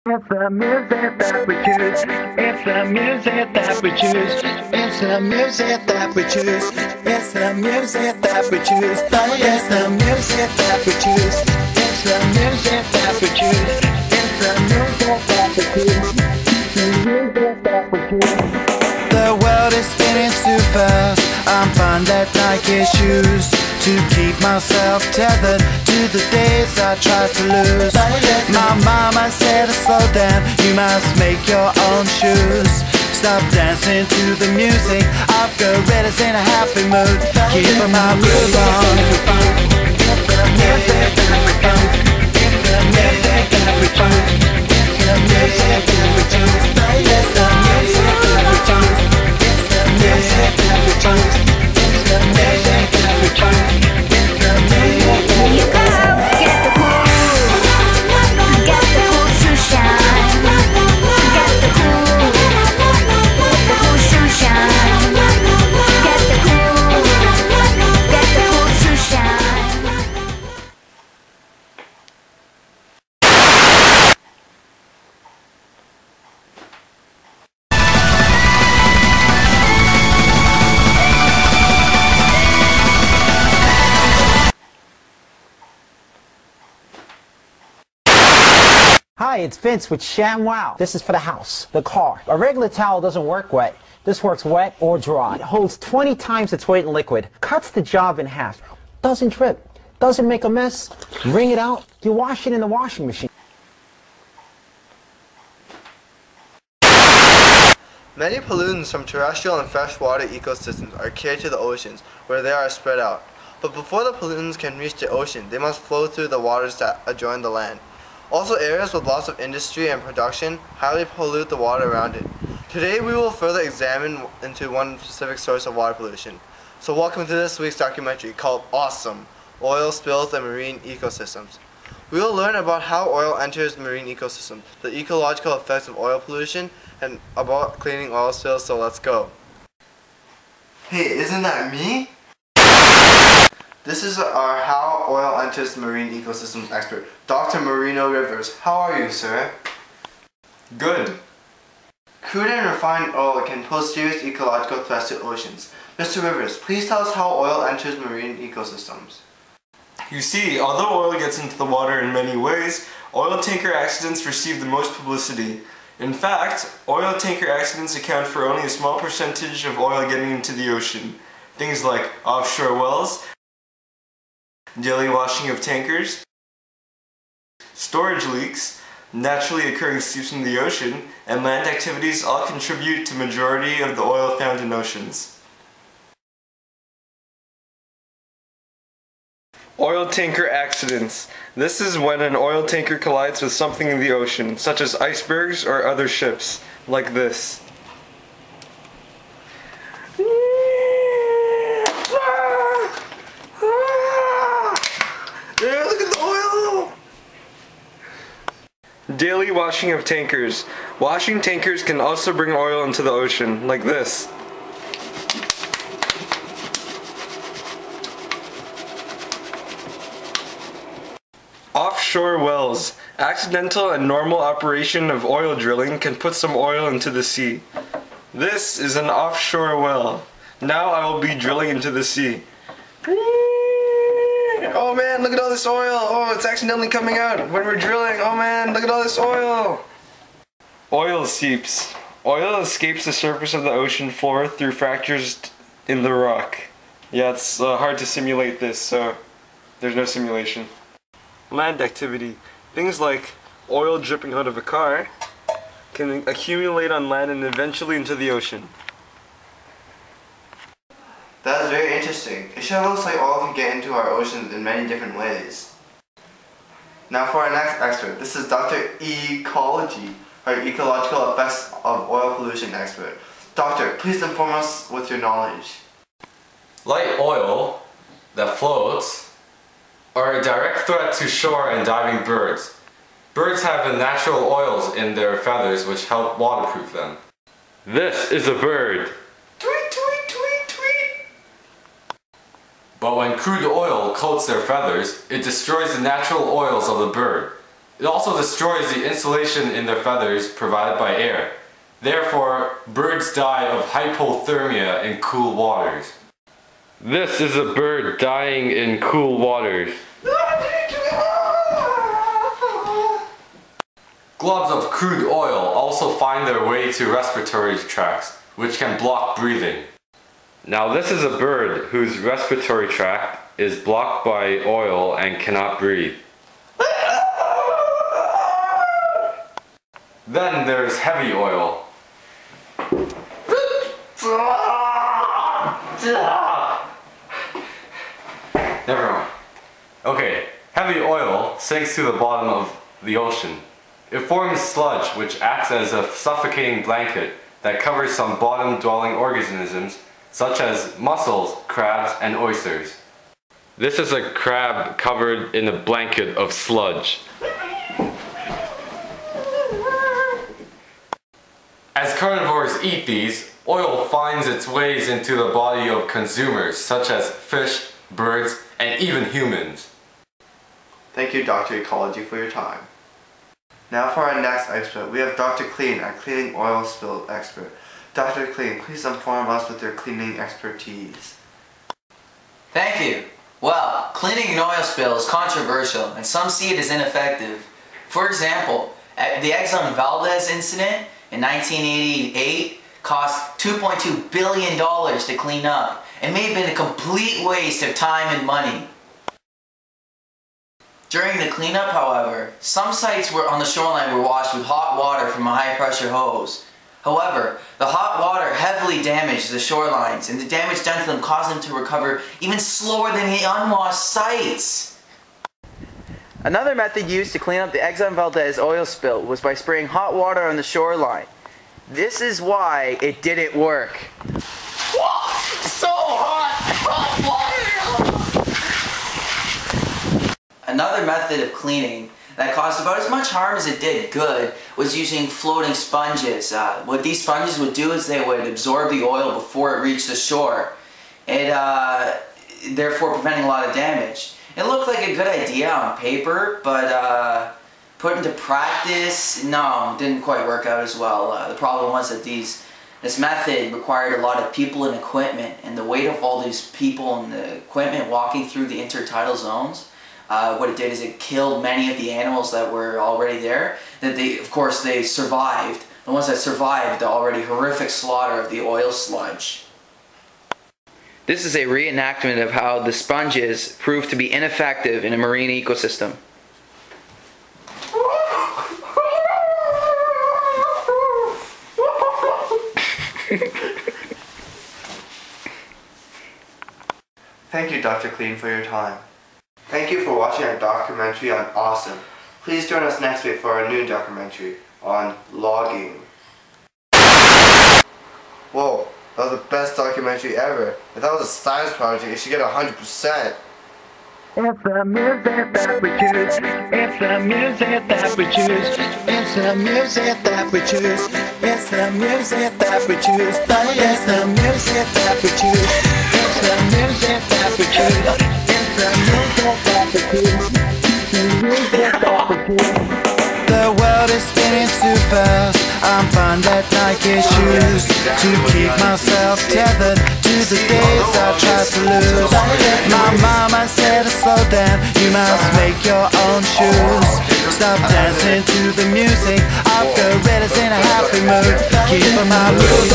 It's the music that we choose. It's the music that we choose. It's the music that we choose. It's the music that we choose. It's the music that we choose. It's the music that we choose. It's the music that we choose. The music that we choose. The world is spinning too fast. I'm fine that Nike shoes to keep myself tethered to the days I tried to lose. My mama said to slow down, you must make your own shoes. Stop dancing to the music, I've got gorillas in a happy mood. Keep my groove on. It's the music that we choose. It's the music that we choose. It's the music that we choose. It's the music that we choose. It's the music that we choose. It's the music that we choose. It's the music that we choose. You go get the cool, get the cool shoe shine, get the cool shoe shine, get the cool shoe shine. Hi, it's Vince with ShamWow. This is for the house, the car. A regular towel doesn't work wet. This works wet or dry. It holds 20 times its weight in liquid, cuts the job in half, doesn't drip, doesn't make a mess. Wring it out, you wash it in the washing machine. Many pollutants from terrestrial and freshwater ecosystems are carried to the oceans, where they are spread out. But before the pollutants can reach the ocean, they must flow through the waters that adjoin the land. Also, areas with lots of industry and production highly pollute the water around it. Today we will further examine into one specific source of water pollution. So welcome to this week's documentary called Awesome! Oil Spills and Marine Ecosystems. We will learn about how oil enters marine ecosystems, the ecological effects of oil pollution, and about cleaning oil spills, so let's go. Hey, isn't that me? This is our How Oil Enters Marine Ecosystems expert, Dr. Marino Rivers. How are you, sir? Good. Crude and refined oil can pose serious ecological threats to oceans. Mr. Rivers, please tell us how oil enters marine ecosystems. You see, although oil gets into the water in many ways, oil tanker accidents receive the most publicity. In fact, oil tanker accidents account for only a small percentage of oil getting into the ocean. Things like offshore wells, daily washing of tankers, storage leaks, naturally occurring seeps in the ocean, and land activities all contribute to the majority of the oil found in oceans. Oil tanker accidents. This is when an oil tanker collides with something in the ocean, such as icebergs or other ships, like this. Yeah, look at the oil! Daily washing of tankers. Washing tankers can also bring oil into the ocean, like this. Offshore wells. Accidental and normal operation of oil drilling can put some oil into the sea. This is an offshore well. Now I will be drilling into the sea. Oh man, look at all this oil! Oh, it's accidentally coming out when we're drilling. Oh man, look at all this oil! Oil seeps. Oil escapes the surface of the ocean floor through fractures in the rock. Yeah, it's hard to simulate this, so there's no simulation. Land activity. Things like oil dripping out of a car can accumulate on land and eventually into the ocean. That is very interesting. It sure looks like oil can get into our oceans in many different ways. Now for our next expert, this is Dr. Ecology, our ecological effects of oil pollution expert. Doctor, please inform us with your knowledge. Light oil that floats are a direct threat to shore and diving birds. Birds have natural oils in their feathers which help waterproof them. This is a bird. Tweet, tweet, tweet, tweet. But when crude oil coats their feathers, it destroys the natural oils of the bird. It also destroys the insulation in their feathers provided by air. Therefore, birds die of hypothermia in cool waters. This is a bird dying in cool waters. Globs of crude oil also find their way to respiratory tracts, which can block breathing. Now this is a bird whose respiratory tract is blocked by oil and cannot breathe. Then there's heavy oil. Never mind. Okay, heavy oil sinks to the bottom of the ocean. It forms sludge, which acts as a suffocating blanket that covers some bottom-dwelling organisms, such as mussels, crabs, and oysters. This is a crab covered in a blanket of sludge. As carnivores eat these, oil finds its ways into the body of consumers, such as fish, birds, and even humans. Thank you, Dr. Ecology, for your time. Now for our next expert, we have Dr. Clean, our cleaning oil spill expert. Dr. Clean, please inform us with your cleaning expertise. Thank you. Well, cleaning an oil spill is controversial, and some see it as ineffective. For example, the Exxon Valdez incident in 1988 cost $2.2 billion to clean up, and may have been a complete waste of time and money. During the cleanup, however, some sites on the shoreline were washed with hot water from a high-pressure hose. However, the hot water heavily damaged the shorelines, and the damage done to them caused them to recover even slower than the unwashed sites. Another method used to clean up the Exxon Valdez oil spill was by spraying hot water on the shoreline. This is why it didn't work. So hot water! Another method of cleaning that caused about as much harm as it did good was using floating sponges. What these sponges would do is they would absorb the oil before it reached the shore, and therefore preventing a lot of damage. It looked like a good idea on paper, but put into practice, no, didn't quite work out as well. The problem was that this method required a lot of people and equipment, and the weight of all these people and the equipment walking through the intertidal zones, what it did is it killed many of the animals that were already there. That of course, they survived. The ones that survived the already horrific slaughter of the oil sludge. This is a reenactment of how the sponges proved to be ineffective in a marine ecosystem. Thank you, Dr. Clean, for your time. Thank you for watching our documentary on Awesome. Please join us next week for our new documentary on logging. Whoa, that was the best documentary ever. If that was a science project, it should get 100%. It's the music that we choose. It's the music that we choose. It's the music that we choose. It's the music that we choose. It's the music that we choose. It's the music that we choose. It's the music that we choose. The music that we choose. The world is spinning too fast. I'm finding Nike shoes to keep myself tethered to the days I tried to lose. My mama said to slow down, you must make your own shoes. Stop dancing to the music, I've got gorillas in a happy mood. Keep my mood